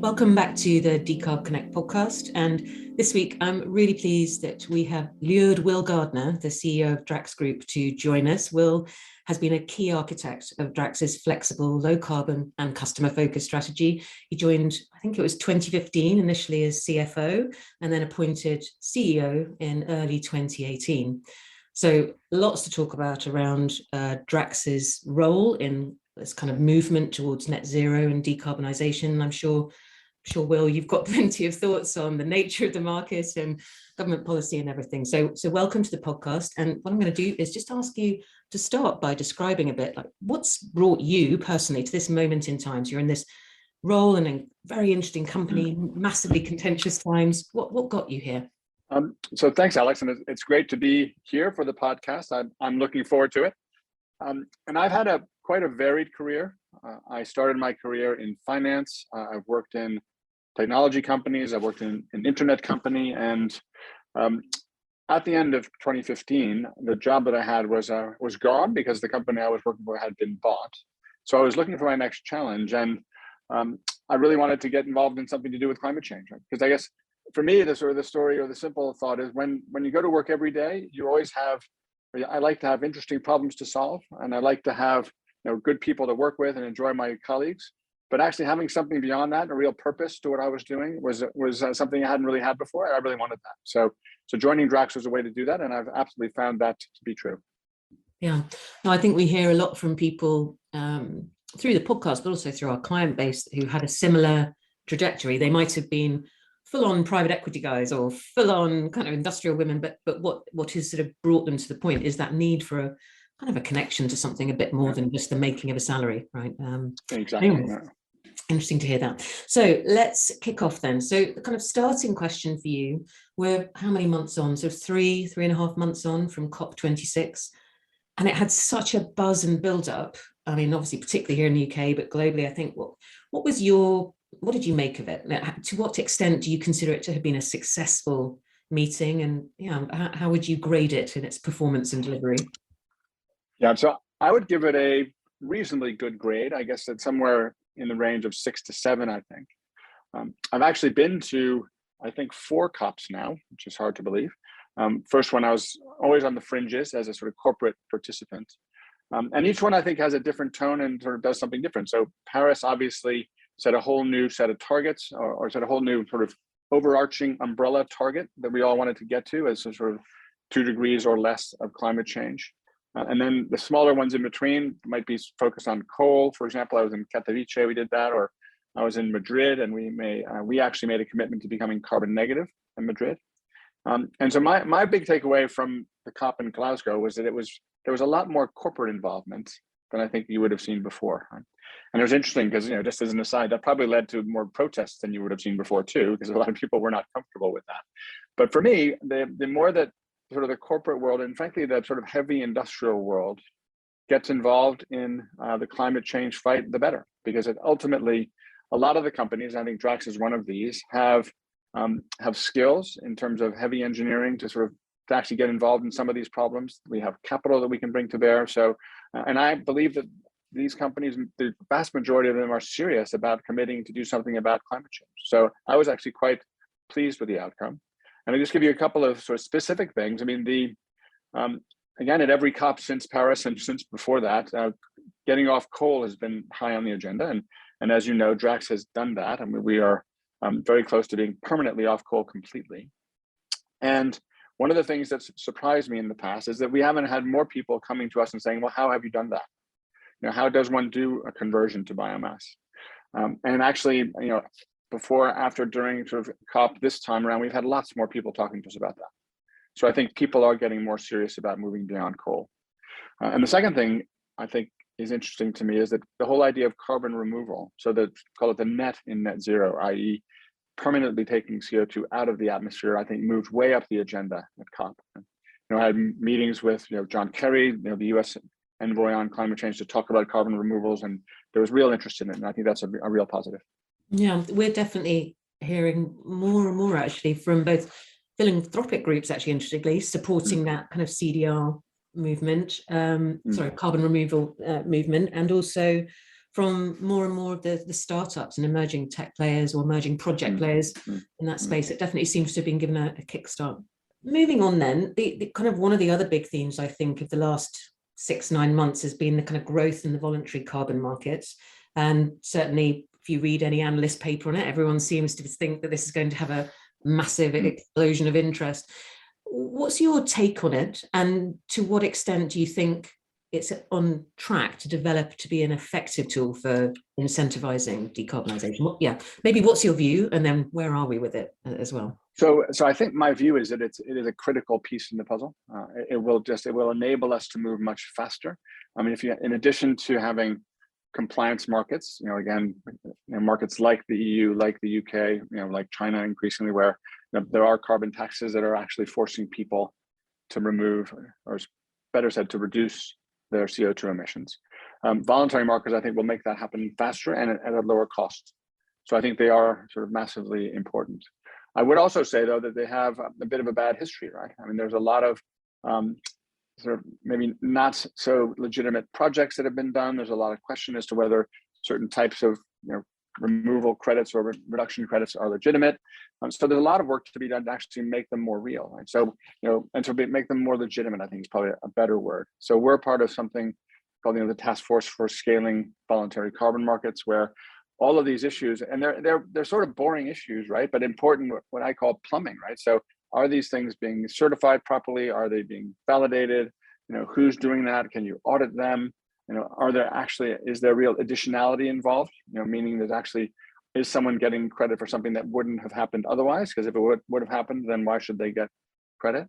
Welcome back to the Decarb Connect podcast. And this week, I'm really pleased that we have lured Will Gardiner, the CEO of Drax Group, to join us. Will has been a key architect of Drax's flexible, low carbon and customer focused strategy. He joined, I think it was 2015, initially as CFO, and then appointed CEO in early 2018. So lots to talk about around Drax's role in this kind of movement towards net zero and decarbonisation. I'm sure, Will, you've got plenty of thoughts on the nature of the market and government policy and everything. So welcome to the podcast. And what I'm going to do is just ask you to start by describing a bit like what's brought you personally to this moment in time. So you're in this role in a very interesting company, massively contentious times. What got you here? So thanks, Alex. And it's great to be here for the podcast. I'm looking forward to it. And I've had quite a varied career. I started my career in finance. I've worked in technology companies. I've worked in an internet company. And at the end of 2015, the job that I had was gone because the company I was working for had been bought. So I was looking for my next challenge. And I really wanted to get involved in something to do with climate change. Because I guess for me, the story or the simple thought is when you go to work every day, you always have, I like to have interesting problems to solve, and I like to have good people to work with and enjoy my colleagues. But actually having something beyond that, a real purpose to what I was doing, was something I hadn't really had before. And I really wanted that. So joining Drax was a way to do that, and I've absolutely found that to be true. Yeah, no, I think we hear a lot from people through the podcast, but also through our client base who had a similar trajectory. They might have been full-on private equity guys or full-on kind of industrial women, but what has sort of brought them to the point is that need for a kind of a connection to something a bit more than just the making of a salary, right? Exactly. Anyway, interesting to hear that. So let's kick off then. So the kind of starting question for you, we're how many months on? So three and a half months on from COP26, and it had such a buzz and build up. I mean, obviously, particularly here in the UK, but globally, I think what did you make of it? To what extent do you consider it to have been a successful meeting? And how would you grade it in its performance and delivery? Yeah, so I would give it a reasonably good grade. I guess it's somewhere in the range of 6 to 7, I think. I've actually been to, I think, 4 COPs now, which is hard to believe. First one, I was always on the fringes as a sort of corporate participant. And each one, I think, has a different tone and sort of does something different. So Paris obviously set a whole new set of targets, or set a whole new sort of overarching umbrella target that we all wanted to get to as a sort of 2 degrees or less of climate change. And then the smaller ones in between might be focused on coal. For example, I was in Katowice, we did that, or I was in Madrid, and we actually made a commitment to becoming carbon negative in Madrid. And so my big takeaway from the COP in Glasgow was that there was a lot more corporate involvement than I think you would have seen before. And it was interesting because, just as an aside, that probably led to more protests than you would have seen before too, because a lot of people were not comfortable with that. But for me, the more that sort of the corporate world, and frankly, the sort of heavy industrial world, gets involved in the climate change fight, the better, because it ultimately, a lot of the companies, I think Drax is one of these, have skills in terms of heavy engineering to actually get involved in some of these problems. We have capital that we can bring to bear. So, and I believe that these companies, the vast majority of them, are serious about committing to do something about climate change. So I was actually quite pleased with the outcome. And I'll just give you a couple of sort of specific things. I mean, again, at every COP since Paris and since before that, getting off coal has been high on the agenda. And as you know, Drax has done that. I mean, we are very close to being permanently off coal completely. And one of the things that's surprised me in the past is that we haven't had more people coming to us and saying, well, how have you done that? How does one do a conversion to biomass? And actually, before, after, during sort of COP this time around, we've had lots more people talking to us about that. So I think people are getting more serious about moving beyond coal. And the second thing I think is interesting to me is that the whole idea of carbon removal, so that call it the net in net zero, i.e. permanently taking CO2 out of the atmosphere, I think moved way up the agenda at COP. I had meetings with John Kerry, the US envoy on climate change, to talk about carbon removals, and there was real interest in it, and I think that's a real positive. Yeah, we're definitely hearing more and more actually from both philanthropic groups, actually interestingly, supporting that kind of CDR movement, carbon removal movement, and also from more and more of the startups and emerging tech players or emerging project players in that space. It definitely seems to have been given a kickstart. Moving on then, the kind of one of the other big themes, I think, of the last 6-9 months has been the kind of growth in the voluntary carbon markets. And certainly, if you read any analyst paper on it, everyone seems to think that this is going to have a massive explosion of interest. What's your take on it? And to what extent do you think it's on track to develop to be an effective tool for incentivizing decarbonisation? Maybe what's your view, and then where are we with it as well? So I think my view is that it is a critical piece in the puzzle. It will enable us to move much faster. I mean, in addition to having compliance markets, markets like the EU, like the UK, like China increasingly, where there are carbon taxes that are actually forcing people to remove, or better said, to reduce their CO2 emissions. Voluntary markets, I think, will make that happen faster and at a lower cost. So I think they are sort of massively important. I would also say, though, that they have a bit of a bad history, right? I mean, there's a lot of sort of maybe not so legitimate projects that have been done. There's a lot of question as to whether certain types of removal credits or reduction credits are legitimate. So there's a lot of work to be done to actually make them more real, right? So, and to make them more legitimate, I think is probably a better word. So we're part of something called, the Task Force for Scaling Voluntary Carbon Markets, where all of these issues, and they're sort of boring issues, right? But important, what I call plumbing, right? So are these things being certified properly? Are they being validated? Who's doing that? Can you audit them? Is there real additionality involved? Meaning is someone getting credit for something that wouldn't have happened otherwise? Because if it would have happened, then why should they get credit?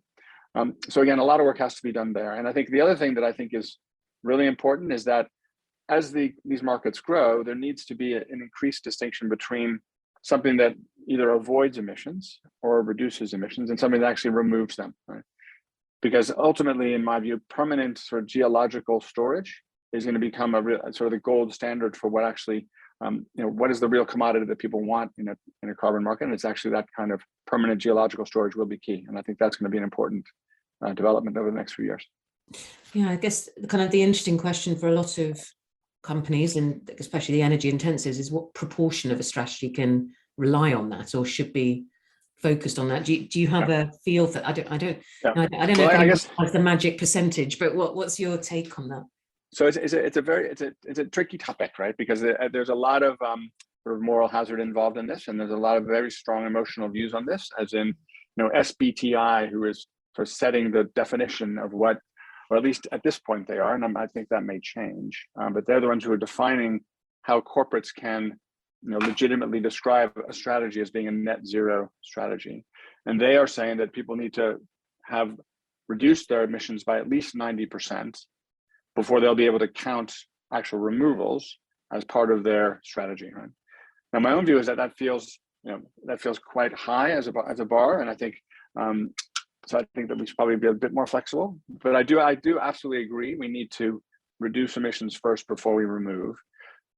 So again, a lot of work has to be done there. And I think the other thing that I think is really important is that as these markets grow, there needs to be an increased distinction between something that either avoids emissions or reduces emissions and something that actually removes them, right? Because ultimately, in my view, permanent sort of geological storage is going to become a real sort of the gold standard for what actually, what is the real commodity that people want in a carbon market. And it's actually that kind of permanent geological storage will be key. And I think that's going to be an important development over the next few years. Yeah, I guess kind of the interesting question for a lot of companies, and especially the energy intensives, is what proportion of a strategy can rely on that or should be focused on that. Do you have a feel for? I don't know if anyone has the magic percentage, but what's your take on that? So it's a tricky topic, right? Because there's a lot of sort of moral hazard involved in this, and there's a lot of very strong emotional views on this, as in SBTI, who is sort of setting the definition of what, or at least at this point they are, and I think that may change, but they're the ones who are defining how corporates can legitimately describe a strategy as being a net zero strategy. And they are saying that people need to have reduced their emissions by at least 90% before they'll be able to count actual removals as part of their strategy, right? Now, my own view is that feels quite high as a bar, and I think so I think that we should probably be a bit more flexible. But I do absolutely agree we need to reduce emissions first before we remove.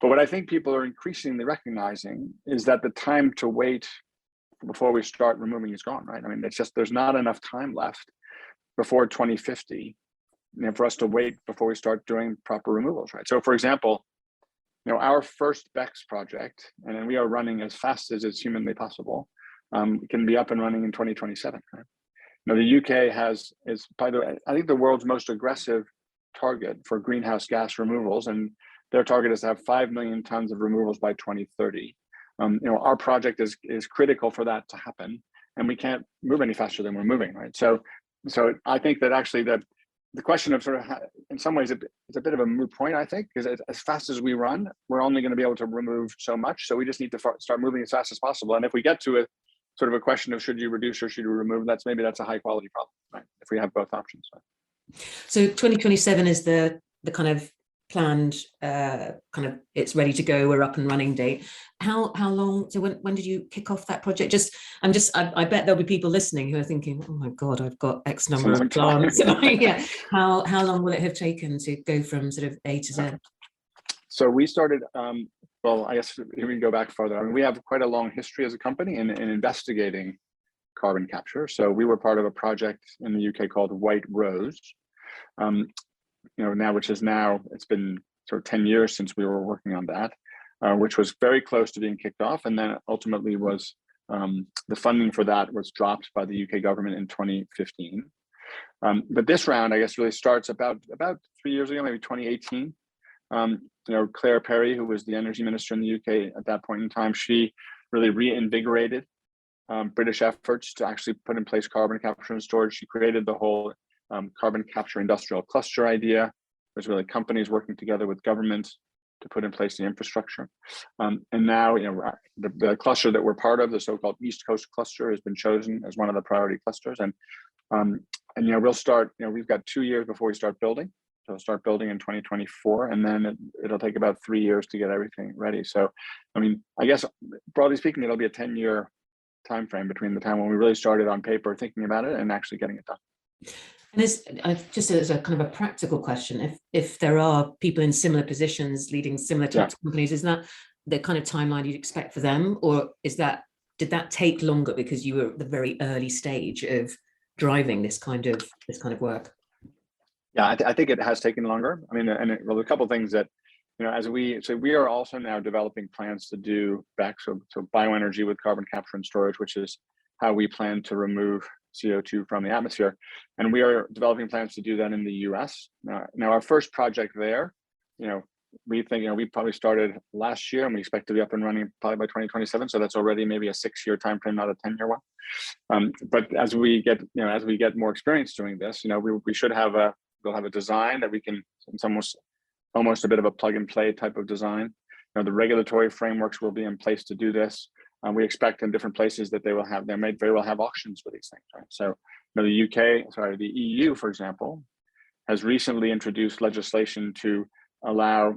But what I think people are increasingly recognizing is that the time to wait before we start removing is gone, right? I mean, it's just there's not enough time left before 2050 for us to wait before we start doing proper removals, right? So, for example, our first BECCS project, and we are running as fast as it's humanly possible, can be up and running in 2027, right? The UK is probably, I think, the world's most aggressive target for greenhouse gas removals, and their target is to have 5 million tons of removals by 2030. Our project is critical for that to happen, and we can't move any faster than we're moving, right? So I think that actually the question of sort of in some ways it's a bit of a moot point, I think, because as fast as we run, we're only going to be able to remove so much. So we just need to start moving as fast as possible. And if we get to a sort of a question of should you reduce or should you remove, that's a high quality problem, right? If we have both options. Right? So 2027 is the kind of planned it's ready to go, we're up and running date. How long, so when did you kick off that project? I bet there'll be people listening who are thinking, oh my God, I've got X number of plants. Yeah. How long will it have taken to go from sort of A to Z? So we started, well, I guess we can go back further. I mean, we have quite a long history as a company in investigating carbon capture. So we were part of a project in the UK called White Rose, which is now, it's been sort of 10 years since we were working on that, which was very close to being kicked off, and then ultimately was the funding for that was dropped by the UK government in 2015. But this round, I guess, really starts about 3 years ago, maybe 2018. Claire Perry, who was the energy minister in the UK at that point in time, she really reinvigorated British efforts to actually put in place carbon capture and storage. She created the whole carbon capture industrial cluster idea. It was really companies working together with government to put in place the infrastructure. And now, the cluster that we're part of, the so-called East Coast cluster, has been chosen as one of the priority clusters. And we'll start. We've got 2 years before we start building. So we'll start building in 2024, and then it'll take about 3 years to get everything ready. So, I guess broadly speaking, it'll be a 10-year time frame between the time when we really started on paper thinking about it and actually getting it done. And just as a kind of a practical question, if there are people in similar positions leading similar types of companies, is that the kind of timeline you'd expect for them, or did that take longer because you were at the very early stage of driving this kind of work? Yeah, I think it has taken longer. A couple of things that, we are also now developing plans to do BECCS, so bioenergy with carbon capture and storage, which is how we plan to remove CO2 from the atmosphere. And we are developing plans to do that in the US. Now our first project there, we think, we probably started last year, and we expect to be up and running probably by 2027. So that's already maybe a 6-year time frame, not a 10-year one. But as we get more experience doing this, we should we'll have a design that we can, it's almost a bit of a plug and play type of design. The regulatory frameworks will be in place to do this. We expect in different places that they may very well have auctions for these things, right? So, the EU, for example, has recently introduced legislation to allow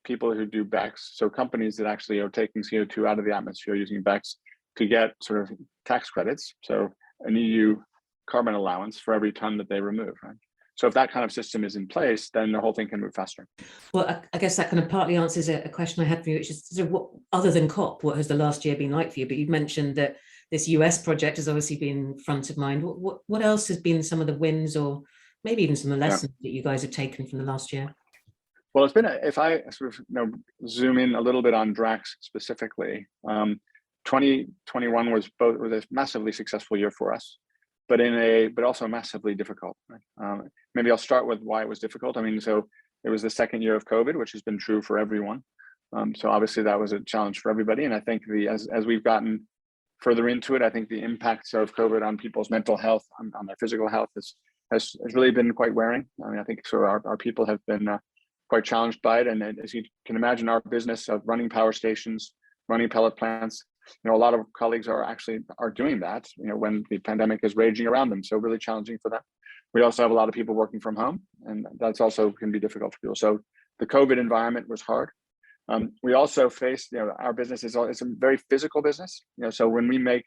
people who do BECCS, so companies that actually are taking CO2 out of the atmosphere using BECCS, to get sort of tax credits, so an EU carbon allowance for every ton that they remove, right? So if that kind of system is in place, then the whole thing can move faster. Well, I guess that kind of partly answers a question I had for you, which is sort of what, other than COP, what has the last year been like for you? But you've mentioned that this US project has obviously been front of mind. What else has been some of the wins, or maybe even some of the lessons that you guys have taken from the last year? Well, it's been, if I sort of zoom in a little bit on Drax specifically, 2021 was a massively successful year for us, but also massively difficult. Right? Maybe I'll start with why it was difficult. So it was the second year of COVID, which has been true for everyone. So obviously that was a challenge for everybody. And I think as we've gotten further into it, I think the impacts of COVID on people's mental health, on their physical health has really been quite wearing. I think so our people have been quite challenged by it. And as you can imagine, our business of running power stations, running pellet plants, a lot of colleagues are doing that, when the pandemic is raging around them. So really challenging for them. We also have a lot of people working from home, and that's also can be difficult for people. So the COVID environment was hard. We also faced, our business it's a very physical business. So when we make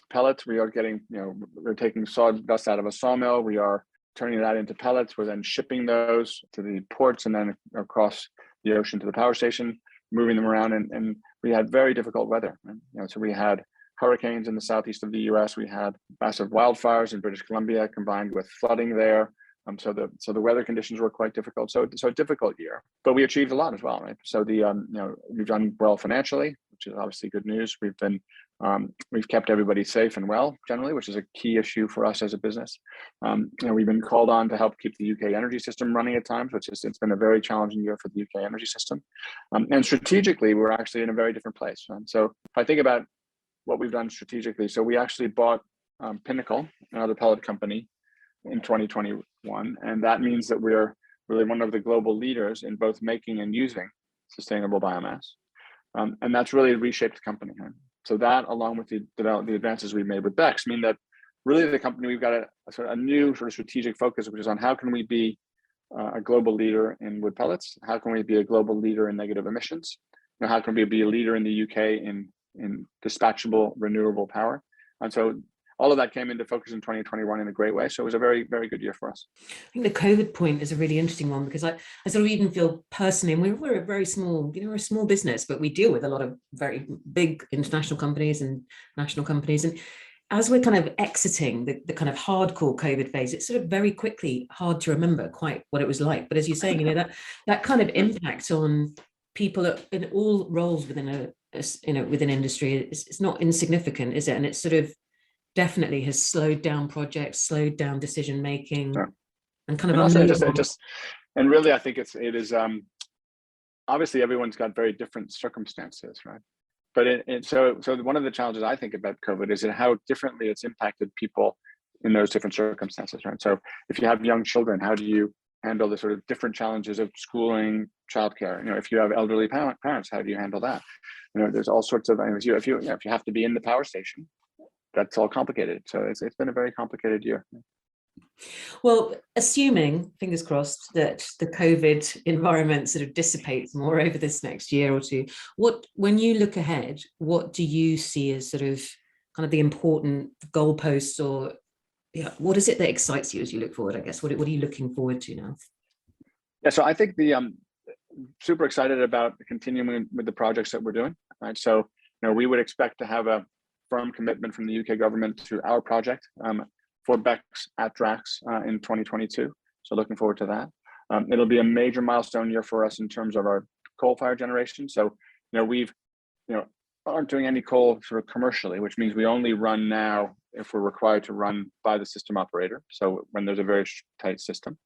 pellets, we are getting, we're taking sawdust out of a sawmill. We are turning that into pellets. We're then shipping those to the ports and then across the ocean to the power station, moving them around, and we had very difficult weather. Right? So we had hurricanes in the southeast of the U.S. We had massive wildfires in British Columbia, combined with flooding there. So the weather conditions were quite difficult. So a difficult year, but we achieved a lot as well, right? So we've done well financially, which is obviously good news. We've kept everybody safe and well generally, which is a key issue for us as a business. We've been called on to help keep the UK energy system running at times, it's been a very challenging year for the UK energy system. And strategically, we're actually in a very different place. Right? So if I think about what we've done strategically, so we actually bought Pinnacle, another pellet company, in 2021, and that means that we're really one of the global leaders in both making and using sustainable biomass, and that's really reshaped the company. Right? So that, along with the advances we've made with BECCS, mean that really the company, we've got a new sort of strategic focus, which is on how can we be a global leader in wood pellets? How can we be a global leader in negative emissions? How can we be a leader in the UK in dispatchable renewable power? And so all of that came into focus in 2021 in a great way. So it was a very, very good year for us. I think the COVID point is a really interesting one, because I sort of even feel personally, and we're a very small, we're a small business, but we deal with a lot of very big international companies and national companies. And as we're kind of exiting the kind of hardcore COVID phase, it's sort of very quickly hard to remember quite what it was like. But as you're saying, that kind of impact on people in all roles within within industry, it's not insignificant, is it? And it sort of definitely has slowed down projects, slowed down decision making, and kind of also and really, I think it is obviously everyone's got very different circumstances, right? But so one of the challenges I think about COVID is how differently it's impacted people in those different circumstances, right? So if you have young children, how do you handle the sort of different challenges of schooling, childcare? If you have elderly parents, how do you handle that? There's all sorts of, if you have to be in the power station, that's all complicated. So it's been a very complicated year. Well, assuming, fingers crossed, that the COVID environment sort of dissipates more over this next year or two, when you look ahead, what do you see as sort of kind of the important goalposts, or what is it that excites you as you look forward, I guess? What are you looking forward to now? Yeah, so I think super excited about continuing with the projects that we're doing, right? So, we would expect to have a firm commitment from the UK government to our project for BECCS at Drax in 2022. So looking forward to that. It'll be a major milestone year for us in terms of our coal-fired generation. So, we've, aren't doing any coal sort of commercially, which means we only run now if we're required to run by the system operator. So when there's a very tight system.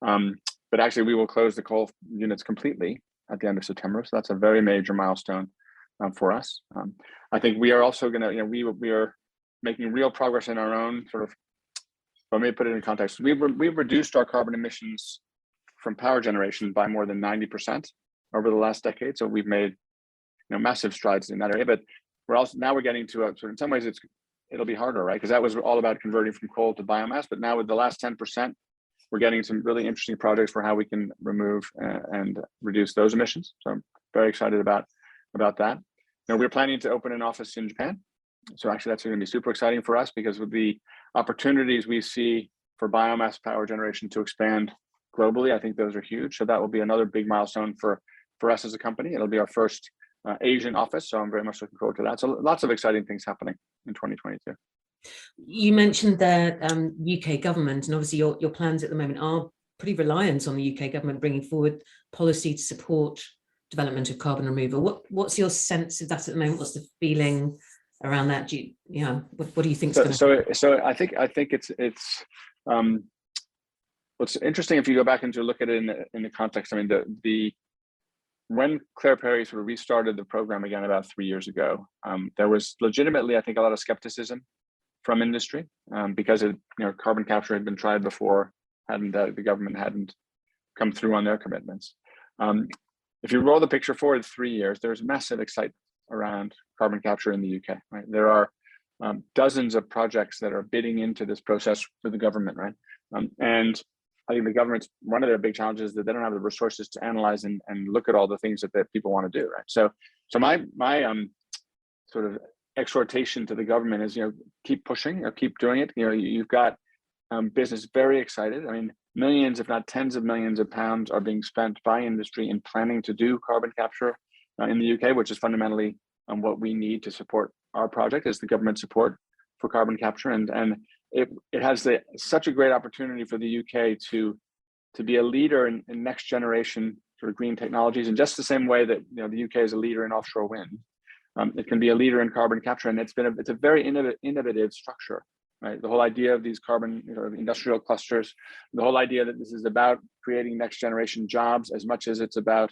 But actually we will close the coal units completely at the end of September. So that's a very major milestone for us. I think we are also going to, we are making real progress in our own sort of, let me put it in context. We've reduced our carbon emissions from power generation by more than 90% over the last decade. So we've made massive strides in that area. But we're getting to a sort of, in some ways it'll be harder, right? Because that was all about converting from coal to biomass. But now with the last 10%, we're getting some really interesting projects for how we can remove and reduce those emissions. So I'm very excited about that. We're planning to open an office in Japan. So actually that's going to be super exciting for us, because with the opportunities we see for biomass power generation to expand globally, I think those are huge. So that will be another big milestone for us as a company. It'll be our first Asian office. So I'm very much looking forward to that. So lots of exciting things happening in 2022. You mentioned the UK government, and obviously your plans at the moment are pretty reliant on the UK government bringing forward policy to support development of carbon removal. What's your sense of that at the moment? What's the feeling around that? What do you think is going to So I think it's what's interesting, if you go back and to look at it in the context, I mean, when Claire Perry sort of restarted the program again about 3 years ago, there was legitimately, I think, a lot of skepticism from industry because carbon capture had been tried before, the government hadn't come through on their commitments. If you roll the picture forward 3 years, there's massive excitement around carbon capture in the UK, right? There are dozens of projects that are bidding into this process for the government, right? And I think the government's, one of their big challenges is that they don't have the resources to analyze and look at all the things that people want to do, right? So my sort of exhortation to the government is, keep pushing or keep doing it. You've got business very excited. I mean, millions, if not tens of millions of pounds are being spent by industry in planning to do carbon capture in the UK, which is fundamentally what we need to support our project, is the government support for carbon capture. And it has such a great opportunity for the UK to be a leader in next generation sort of green technologies, in just the same way that the UK is a leader in offshore wind. It can be a leader in carbon capture, and it's a very innovative structure, right? The whole idea of these carbon industrial clusters, the whole idea that this is about creating next generation jobs as much as it's about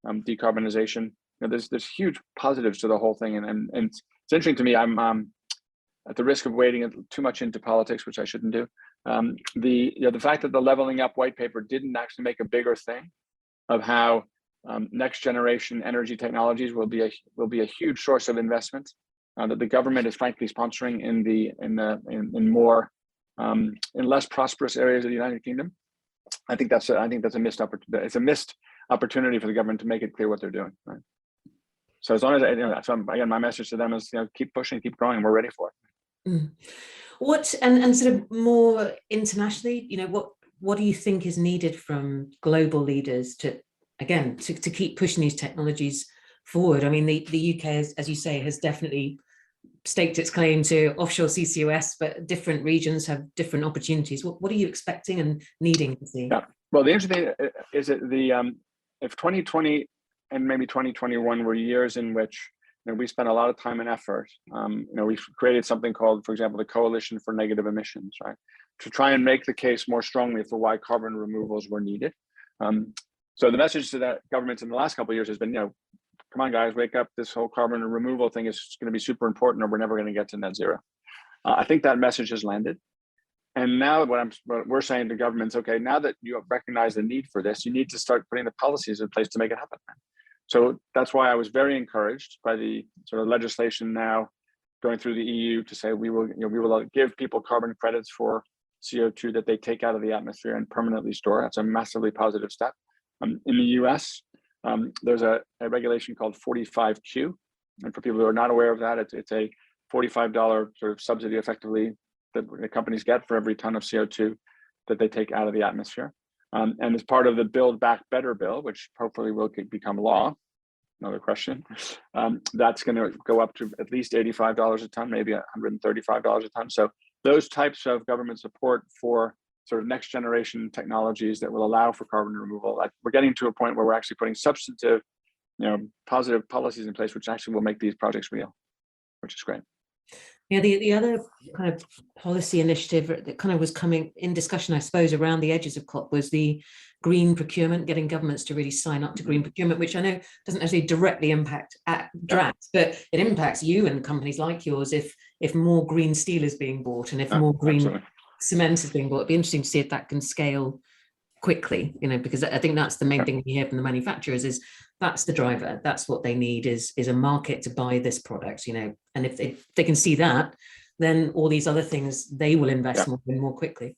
decarbonization. There's huge positives to the whole thing, and it's interesting to me. I'm at the risk of wading too much into politics, which I shouldn't do. The fact that the Leveling Up white paper didn't actually make a bigger thing of how next generation energy technologies will be a huge source of investment that the government is frankly sponsoring in more in less prosperous areas of the United Kingdom. I think that's a missed opportunity. It's a missed opportunity for the government to make it clear what they're doing. Right? So as long as so again, my message to them is keep pushing, keep growing. We're ready for it. Mm. What and sort of more internationally, what do you think is needed from global leaders to keep pushing these technologies forward? I mean, the UK, as you say, has definitely staked its claim to offshore CCUS, but different regions have different opportunities. What are you expecting and needing to see? Yeah. Well, the interesting thing is that if 2020 and maybe 2021 were years in which we spent a lot of time and effort. We've created something called, for example, the Coalition for Negative Emissions, right, to try and make the case more strongly for why carbon removals were needed. So the message to that governments in the last couple of years has been, come on, guys, wake up. This whole carbon removal thing is going to be super important, or we're never going to get to net zero. I think that message has landed. And now what we're saying to governments, okay, now that you have recognized the need for this, you need to start putting the policies in place to make it happen. So that's why I was very encouraged by the sort of legislation now going through the EU to say we will give people carbon credits for CO2 that they take out of the atmosphere and permanently store. That's a massively positive step. In the US, there's a regulation called 45Q. And for people who are not aware of that, it's a $45 sort of subsidy effectively that the companies get for every ton of CO2 that they take out of the atmosphere. And as part of the Build Back Better bill, which hopefully will become law, another question, that's going to go up to at least $85 a ton, maybe $135 a ton. So those types of government support for sort of next generation technologies that will allow for carbon removal, like we're getting to a point where we're actually putting substantive, positive policies in place, which actually will make these projects real, which is great. Yeah, the other kind of policy initiative that kind of was coming in discussion, I suppose, around the edges of COP was the green procurement, getting governments to really sign up to green procurement, which I know doesn't actually directly impact at Drax, but it impacts you and companies like yours if more green steel is being bought and if more green cement is being bought. It'd be interesting to see if that can scale quickly, because I think that's the main thing we hear from the manufacturers is that's the driver. That's what they need is a market to buy this product, and if they can see that, then all these other things they will invest more quickly.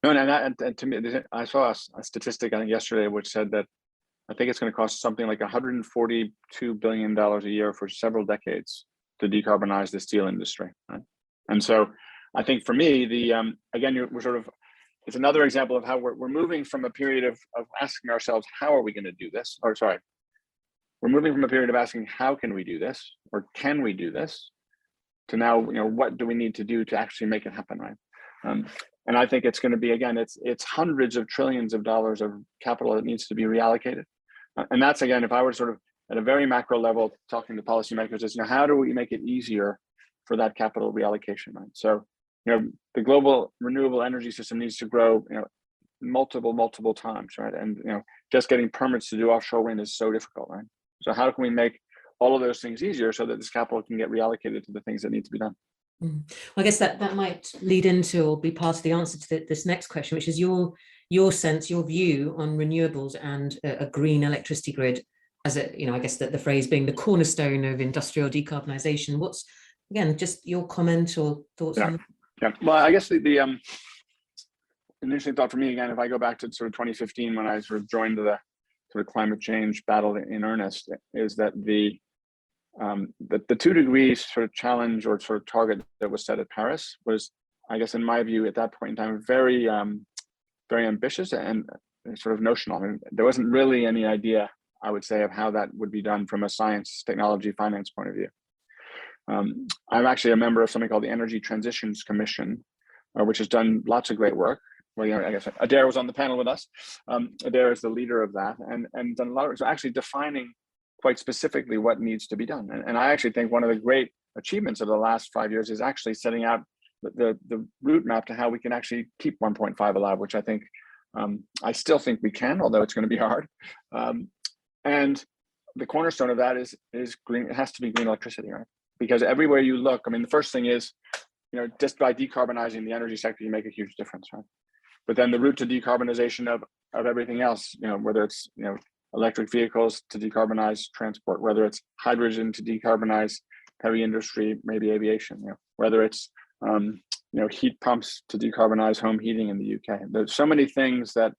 No, and to me, I saw a statistic I think yesterday which said that I think it's going to cost something like $142 billion a year for several decades to decarbonize the steel industry. Right? And so I think for me, we're sort of, it's another example of how we're moving from a period of asking ourselves, how are we going to do this? We're moving from a period of asking, how can we do this? Or can we do this? To now, what do we need to do to actually make it happen, right? And I think it's going to be, again, it's hundreds of trillions of dollars of capital that needs to be reallocated. And that's, again, if I were sort of at a very macro level, talking to policymakers, is, how do we make it easier for that capital reallocation, right? So, the global renewable energy system needs to grow, multiple times, right? And, just getting permits to do offshore wind is so difficult, right? So how can we make all of those things easier so that this capital can get reallocated to the things that need to be done? Well, I guess that might lead into or be part of the answer to this next question, which is your sense, your view on renewables and a green electricity grid as I guess that the phrase being the cornerstone of industrial decarbonization. What's, again, just your comment or thoughts on that? Yeah, well, I guess the interesting thought for me, again, if I go back to sort of 2015 when I sort of joined the sort of climate change battle in earnest, is that the 2 degrees sort of challenge or sort of target that was set at Paris was, I guess, in my view, at that point in time, very, very ambitious and sort of notional. I mean, there wasn't really any idea, I would say, of how that would be done from a science, technology, finance point of view. I'm actually a member of something called the Energy Transitions Commission, which has done lots of great work. Well, I guess Adair was on the panel with us. Adair is the leader of that, and done a lot of, so actually defining quite specifically what needs to be done. And I actually think one of the great achievements of the last 5 years is actually setting out the route map to how we can actually keep 1.5 alive, which I think I still think we can, although it's going to be hard. And the cornerstone of that is green. It has to be green electricity, right? Because everywhere you look, I mean, the first thing is, just by decarbonizing the energy sector, you make a huge difference, right? But then the route to decarbonization of everything else, whether it's, electric vehicles to decarbonize transport, whether it's hydrogen to decarbonize heavy industry, maybe aviation, whether it's, heat pumps to decarbonize home heating in the UK. There's so many things that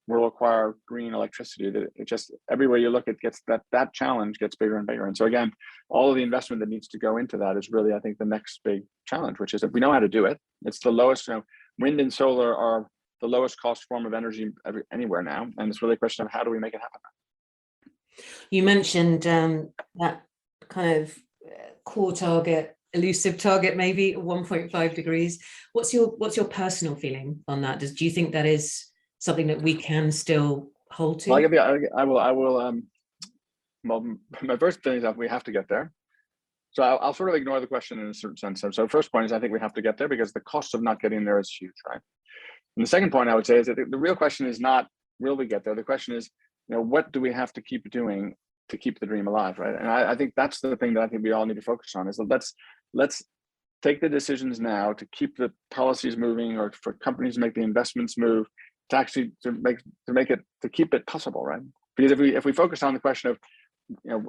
will require green electricity that it just, everywhere you look, it gets that challenge gets bigger and bigger. And so again, all of the investment that needs to go into that is really, I think, the next big challenge, which is that we know how to do it. It's the lowest, wind and solar are the lowest cost form of energy anywhere now. And it's really a question of how do we make it happen? You mentioned that kind of core target elusive target, maybe 1.5 degrees. What's your personal feeling on that? Do you think that is something that we can still hold to? Well, I will. Well, my first thing is that we have to get there. So I'll sort of ignore the question in a certain sense. So first point is I think we have to get there because the cost of not getting there is huge, right? And the second point I would say is that the real question is not will we get there. The question is, what do we have to keep doing to keep the dream alive, right? And I think that's the thing that I think we all need to focus on is that let's take the decisions now to keep the policies moving, or for companies to make the investments move, to actually to keep it possible, right? Because if we focus on the question of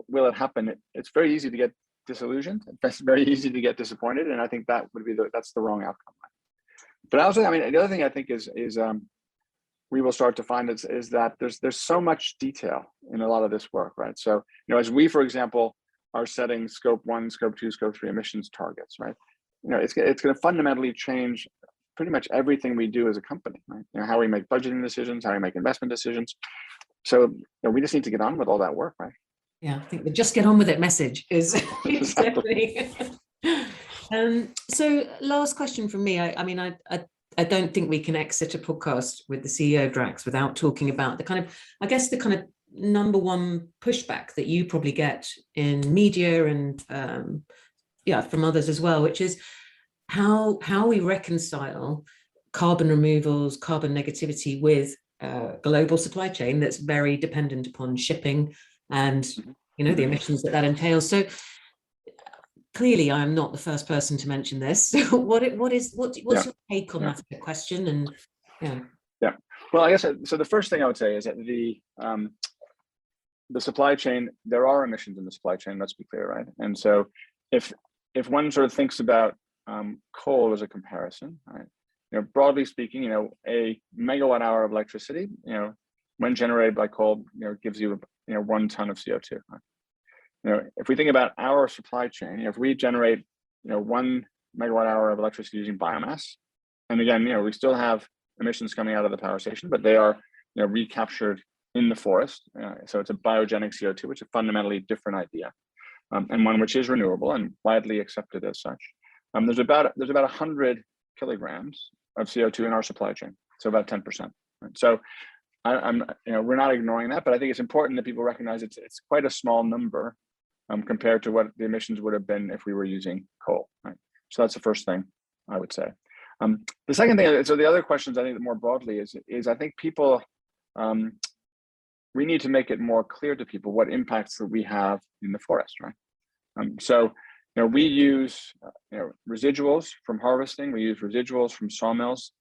will it happen, it's very easy to get disillusioned. It's very easy to get disappointed, and I think that would be that's the wrong outcome. But also, I mean, the other thing I think is we will start to find is that there's so much detail in a lot of this work, right? So as we, for example, are setting scope 1, scope 2, scope 3 emissions targets, right? It's going to fundamentally change pretty much everything we do as a company, right? How we make budgeting decisions, how we make investment decisions. So we just need to get on with all that work, right? Yeah, I think the just get on with it message is definitely. So last question from me. I mean, I don't think we can exit a podcast with the CEO of Drax without talking about the kind of, I guess, the kind of number one pushback that you probably get in media and from others as well, which is how we reconcile carbon removals, carbon negativity with a global supply chain that's very dependent upon shipping and the emissions that entails. So clearly, I'm not the first person to mention this. So what's your take on that question? And well, I guess so. The first thing I would say is that the supply chain, there are emissions in the supply chain. Let's be clear, right? And so if one sort of thinks about coal as a comparison, right? Broadly speaking, a megawatt hour of electricity, when generated by coal, gives you 1 ton of CO2. Right? If we think about our supply chain, if we generate 1 megawatt hour of electricity using biomass, and again, we still have emissions coming out of the power station, but they are recaptured in the forest. So it's a biogenic CO2, which is a fundamentally different idea, and one which is renewable and widely accepted as such. There's about 100 kilograms of CO2 in our supply chain, so about 10%. Right? So we're not ignoring that, but I think it's important that people recognize it's quite a small number compared to what the emissions would have been if we were using coal. Right? So that's the first thing I would say. The second thing, so the other questions I think more broadly is I think people, we need to make it more clear to people what impacts that we have in the forest, right? So we use residuals from harvesting, we use residuals from sawmills.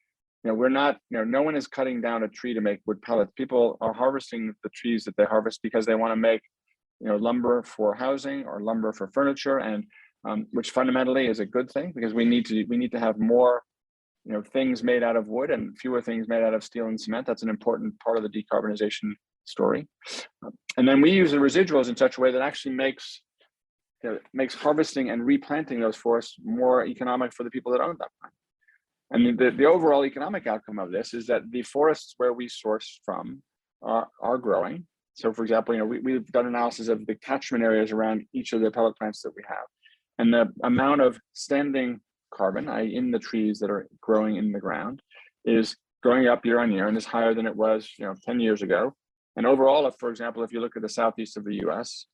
We're not, no one is cutting down a tree to make wood pellets. People are harvesting the trees that they harvest because they want to make, lumber for housing or lumber for furniture, and which fundamentally is a good thing because we need to have more, things made out of wood and fewer things made out of steel and cement. That's an important part of the decarbonization story. And then we use the residuals in such a way that actually makes harvesting and replanting those forests more economic for the people that own them. And the overall economic outcome of this is that the forests where we source from are growing. So for example, we've done analysis of the catchment areas around each of the pellet plants that we have. And the amount of standing carbon, i.e. in the trees that are growing in the ground, is growing up year on year and is higher than it was 10 years ago. And overall, for example, if you look at the southeast of the US,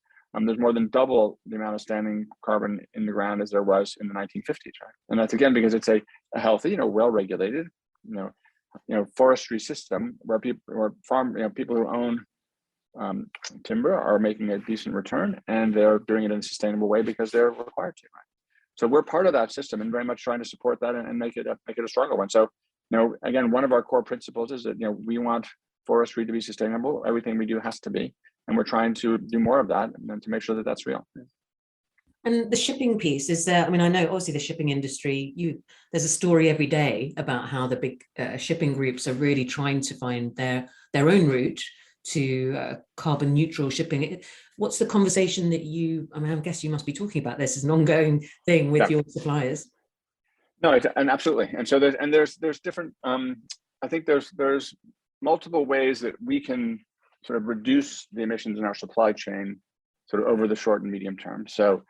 there's more than double the amount of standing carbon in the ground as there was in the 1950s, right? And that's again because it's a healthy, well-regulated, forestry system where people who own timber are making a decent return, and they're doing it in a sustainable way because they're required to, right? So we're part of that system and very much trying to support that and make it a stronger one. So, again, one of our core principles is that we want forestry to be sustainable. Everything we do has to be. And we're trying to do more of that and to make sure that that's real. And the shipping piece is there. I mean, I know obviously the shipping industry, there's a story every day about how the big shipping groups are really trying to find their own route to carbon neutral shipping. What's the conversation that I guess you must be talking about this as an ongoing thing with your suppliers? No, and absolutely. And so there's different, I think there's multiple ways that we can sort of reduce the emissions in our supply chain sort of over the short and medium term. So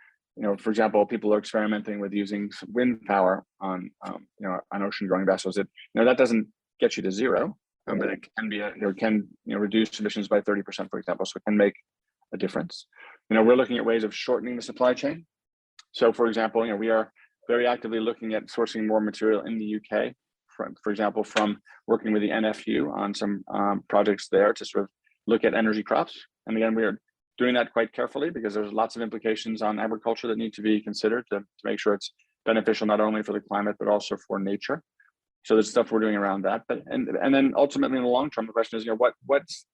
for example, people are experimenting with using wind power on on ocean-going vessels. That doesn't get you to zero, but it can be reduce emissions by 30%, for example. So it can make a difference. We're looking at ways of shortening the supply chain. So, for example, we are very actively looking at sourcing more material in the UK, for example, from working with the NFU on some projects there to sort of look at energy crops. And again, we are doing that quite carefully because there's lots of implications on agriculture that need to be considered to make sure it's beneficial not only for the climate, but also for nature. So there's stuff we're doing around that. But and then ultimately in the long term, the question is, what's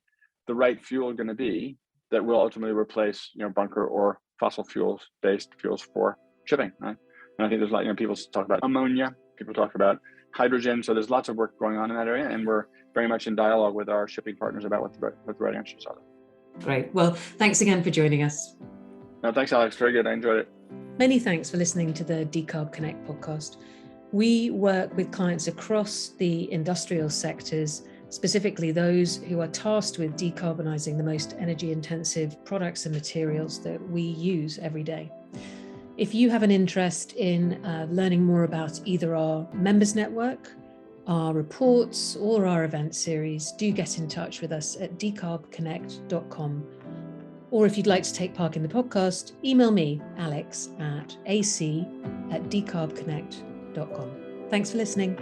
the right fuel going to be that will ultimately replace bunker or fossil based fuels for shipping, right? And I think there's a lot, people talk about ammonia, people talk about hydrogen. So there's lots of work going on in that area, and we're very much in dialogue with our shipping partners about what the right answers are. Great. Well, thanks again for joining us. No, thanks, Alex. Very good. I enjoyed it. Many thanks for listening to the Decarb Connect podcast. We work with clients across the industrial sectors, specifically those who are tasked with decarbonising the most energy-intensive products and materials that we use every day. If you have an interest in learning more about either our members network, our reports, or our event series, do get in touch with us at decarbconnect.com. Or if you'd like to take part in the podcast, email me, Alex, at ac@decarbconnect.com. Thanks for listening.